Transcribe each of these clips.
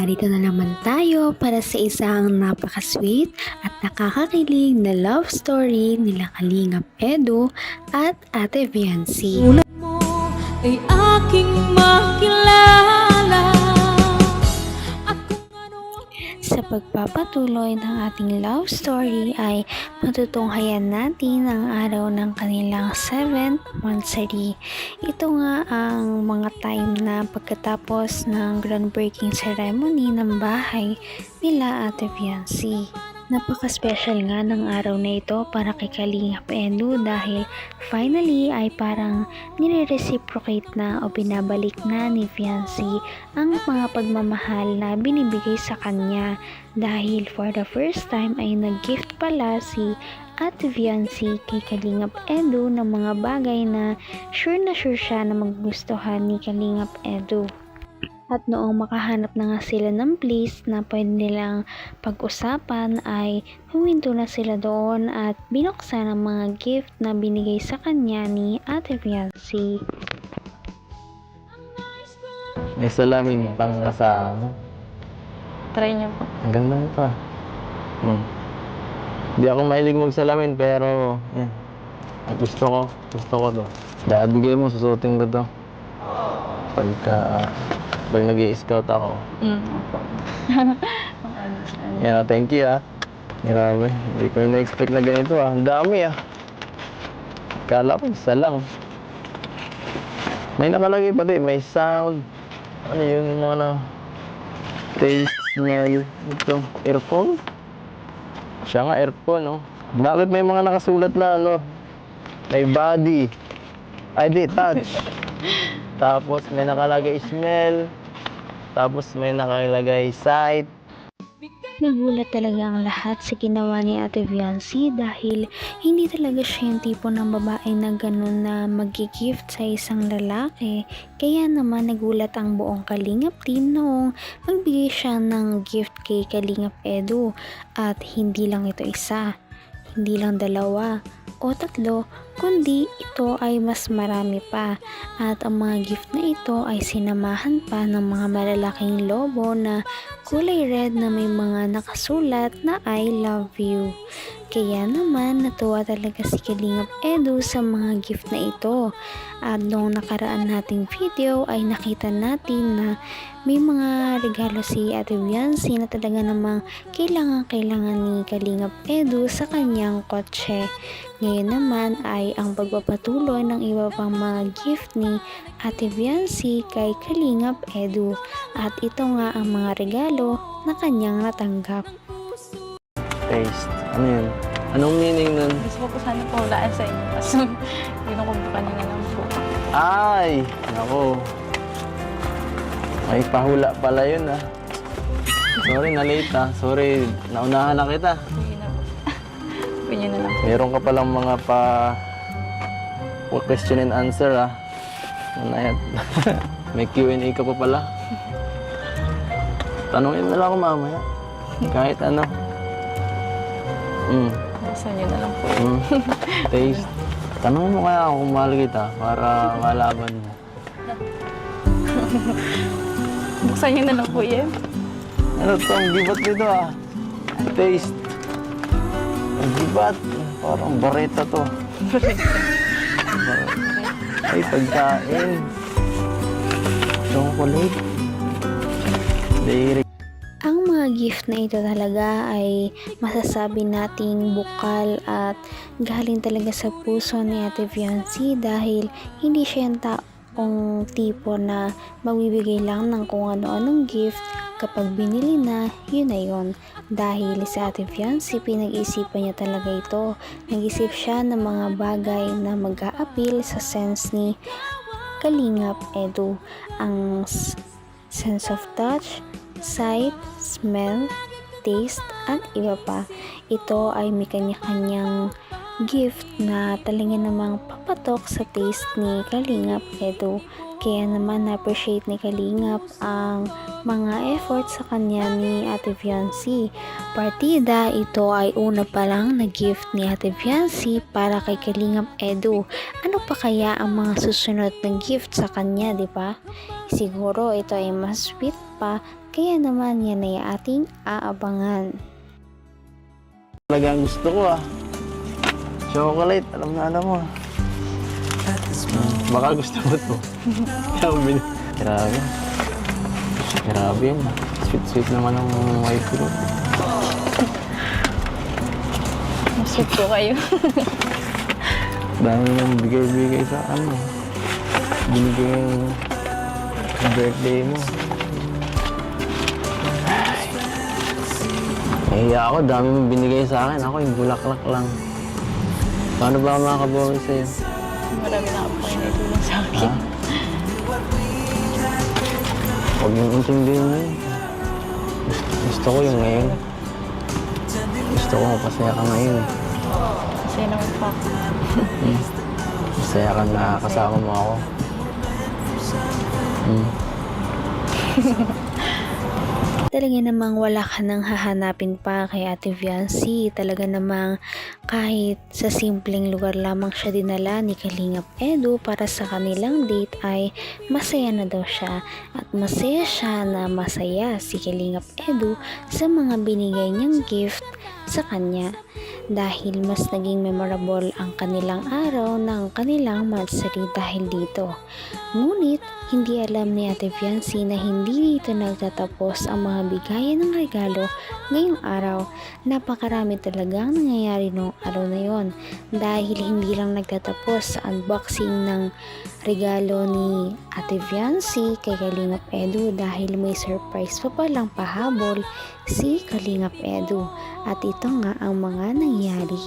narito na naman tayo para sa isang napaka-sweet at nakakakilig na love story nila Kalingap Edu at Ate Viancy. Tulad mo ay aking makilala at kung ano. Sa pagpapatuloy ng ating love story ay matutunghayan natin ang araw ng kanilang 7th monthsary. Ito nga ang mga time na pagkatapos ng groundbreaking ceremony ng bahay nila Ate Viancy. Napaka-special nga ng araw na ito para kay Kalingap Edu dahil finally ay parang nire-reciprocate na o binabalik na ni Viancy ang mga pagmamahal na binibigay sa kanya dahil for the first time ay nag-gift pala si Ate Viancy kay Kalingap Edu ng mga bagay na sure siya na magugustuhan ni Kalingap Edu. At noong makahanap na nga sila ng place na pwede nilang pag-usapan ay huminto na sila doon at binuksan ang mga gift na binigay sa kanya ni Ate Viancy. May salamin pang nasa ano. Try niyo po. Ang ganda pa. Hindi ako mahilig magsalamin pero yan. Gusto ko to. Dahil bigay mo, susuotin ko to. Pag nag-i-scout ako. Yan, thank you Grabe, hindi ko na-expect na ganito Ang dami Kala ko isa lang. May nakalagay pa din, may sound. Ano yung mga taste smell. Ito, earphone? Siya nga, earphone, no? Bakit may mga nakasulat na, may body. Ay, di, touch. Tapos may nakalagay smell. Tapos may nakalagay sight. Nagulat talaga ang lahat sa ginawa ni Ate Viancy dahil hindi talaga siya yung tipo ng babae na ganun na mag-gift sa isang lalaki. Kaya naman nagulat ang buong Kalingap team noong magbigay siya ng gift kay Kalingap Edu. At hindi lang ito isa, hindi lang dalawa o tatlo, kundi ito ay mas marami pa. At ang mga gift na ito ay sinamahan pa ng mga malalaking lobo na kulay red na may mga nakasulat na I love you. Kaya naman natuwa talaga si Kalingap Edu sa mga gift na ito. At noong nakaraan nating video ay nakita natin na may mga regalo si Ate Viancy na talaga namang kailangan ni Kalingap Edu sa kanyang kotse. Ngayon naman ay ang pagpapatuloy ng iba pang mga gift ni Ate Viancy kay Kalingap Edu. At ito nga ang mga regalo na kanyang natanggap. Taste. Ano yun? Anong meaning nun? Gusto ko po sana po hulaan sa inyo. Kaso, kinukumbukan niyo na lang po. Ay! Nako. May pahula pala yun Sorry, na-late Sorry, naunahan na kita. Sige na po. Pwede na lang po. Meron ka palang mga question and answer Manayat. May Q&A ka pa pala. Tanungin na lang ako mamaya. Kahit ano. Nasa niyo na lang po. Taste. Tanungin mo kaya ako kung mahal kita para malaman mo. Buksan niyo na lang po yan. Ano to? Ang gibat nito Taste. Ang gibat. Parang bareta to. Ay, pagkain. Chocolate. Dairy. Ang mga gift na ito talaga ay masasabi nating bukal at galing talaga sa puso ni Ate Viancy dahil hindi siya yung taong tipo na magbibigay lang ng kung ano-anong gift kapag binili na, yun na yun. Dahil sa Ate Viancy, pinag-isipan niya talaga ito. Nag-isip siya ng mga bagay na mag-a-appeal sa sense ni Kalingap Edu. Ang sense of touch, sight, smell, taste, at iba pa. Ito ay may kanya-kanyang gift na talaga namang papatok sa taste ni Kalingap Edu. Kaya naman na-appreciate ni Kalingap ang mga effort sa kanya ni Ate Viancy. Partida, ito ay una pa lang na gift ni Ate Viancy para kay Kalingap Edu. Ano pa kaya ang mga susunod na gift sa kanya, di ba? Siguro ito ay mas sweet pa Kaya naman yan ay ating aabangan. Talagang gusto ko ah. Chocolate, alam na alam mo. Baka gusto mo to. Kaya bumili. Grabe. Grabe yun ah. Sweet-sweet naman ang wife ko. Masip po kayo. Dami nang bigay-bigay sa ano. Binigay yung birthday mo. Nahiya ako, dami mong binigay sa akin. Ako yung bulaklak lang. Paano ba ako makakabawi sa'yo? Marami na po kayo naitulong sa akin. Ha? Huwag yung intindihin mo yun. Gusto ko yung ngayon. Gusto ko mapasaya ka ngayon. Kasi naman po ako. Masaya ka na kasama mo ako. Talaga namang wala ka nang hahanapin pa kay Ate Viancy. Talaga namang kahit sa simpleng lugar lamang siya dinala ni Kalingap Edu para sa kanilang date ay masaya na daw siya. At masaya siya na masaya si Kalingap Edu sa mga binigay niyang gift sa kanya. Dahil mas naging memorable ang kanilang araw ng kanilang monthsary dahil dito. Ngunit hindi alam ni Ate Viancy na hindi dito nagtatapos ang mga bigayan ng regalo ngayong araw. Napakarami talagang nangyayari noong araw na yon. Dahil hindi lang nagtatapos sa unboxing ng regalo ni Ate Viancy kay Kalingap Edu dahil may surprise pa palang pahabol si Kalingap Edu. At ito nga ang mga nangyari.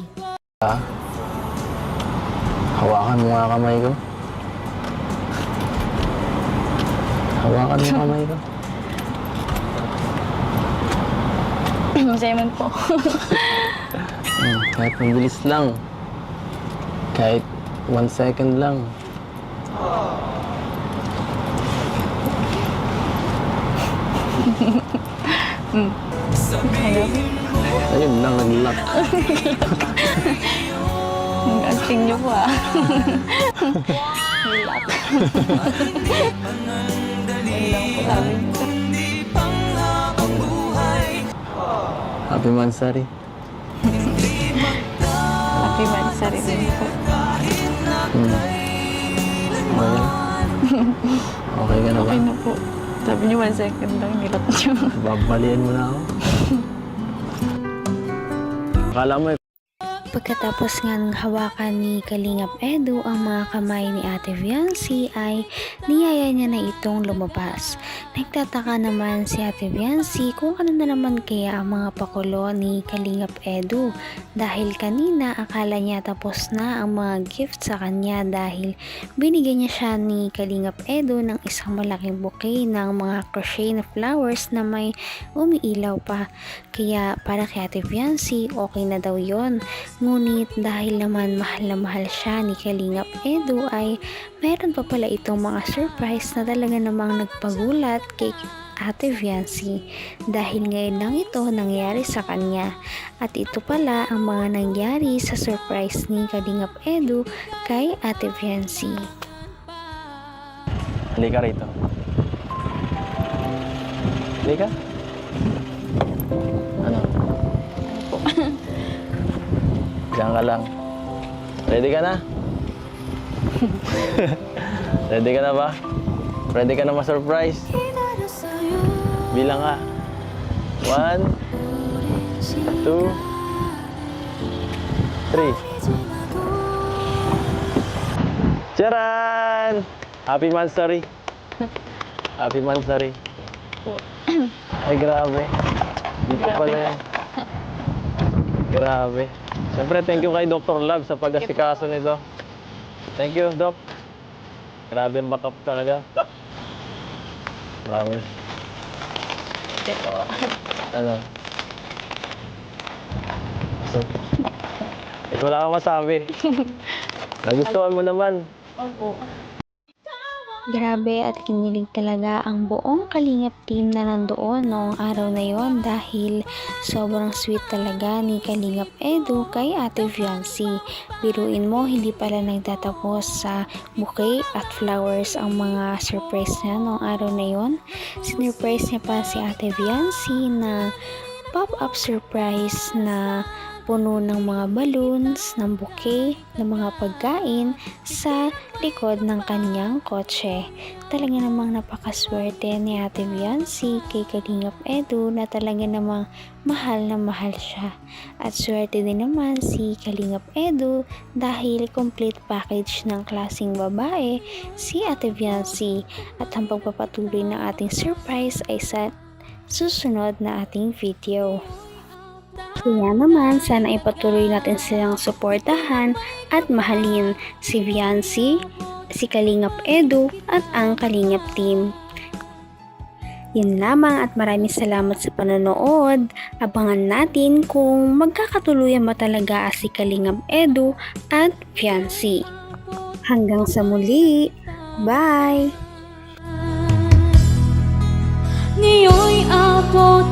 Hawakan mo nga kamay ko. Hawakan mo kamay ko. Masaya man po. Kahit mabilis lang. Kahit 1 second lang. Ayun lang, nag-lock. Ang acting niyo po ah. Relax. Ayun lang po sabi niyo. Happy Mansari. Happy Mansari din po. Okay ka na ba? Okay na po. Sabi niyo 1 second lang, nilat niyo. Babalian mo na ako. Akala mo Pagkatapos nga ng hawakan ni Kalingap Edu ang mga kamay ni Ate Viancy ay niyaya niya na itong lumabas. Nagtataka naman si Ate Viancy kung ano na naman kaya ang mga pakulo ni Kalingap Edu dahil kanina akala niya tapos na ang mga gift sa kanya dahil binigyan niya siya ni Kalingap Edu ng isang malaking bouquet ng mga crochet na flowers na may umiilaw pa. Kaya para kay Ate Viancy okay na daw yon. Ngunit dahil naman mahal na mahal siya ni Kalingap Edu ay meron pa pala itong mga surprise na talaga namang nagpagulat kay Ate Viancy dahil ngayon lang ito nangyari sa kanya. At ito pala ang mga nangyari sa surprise ni Kalingap Edu kay Ate Viancy. halika rito. Halika. Ano? Diyan ka lang. Ready ka na? Ready ka na ba? Ready ka na ma-surprise? Bilang ka. 1, 2, 3. Charan! Happy Mansari. Happy Mansari. Ay, grabe. Dito pala yan. Grabe. Siyempre, thank you kay Dr. Love sa pag-asikaso nito. Thank you, Doc. Grabe ang backup talaga. Promise. Ano? So, wala kang masabi. Nagustuhan mo naman. Opo. Grabe at kinilig talaga ang buong Kalingap team na nandoon noong araw na yon dahil sobrang sweet talaga ni Kalingap Edu kay Ate Fiancy. Biruin mo, hindi pala nagtatapos sa bouquet at flowers ang mga surprise niya noong araw na yon. Sinurprise niya pa si Ate Fiancy na pop-up surprise na puno ng mga balloons, ng bouquet, ng mga pagkain sa likod ng kanyang kotse. Talaga namang napakaswerte ni Ate Fiancy kay Kalingap Edu na talaga namang mahal na mahal siya. At swerte din naman si Kalingap Edu dahil complete package ng klaseng babae si Ate Fiancy. At ang pagpapatuloy ng ating surprise ay sa susunod na ating video. Kaya naman, sana ipatuloy natin silang suportahan at mahalin si Fiancy, si Kalingap Edu at ang Kalingap team. Yun lamang at maraming salamat sa panonood. Abangan natin kung magkakatuluyan ba talaga si Kalingap Edu at Fiancy. Hanggang sa muli. Bye! Ngayon'y abot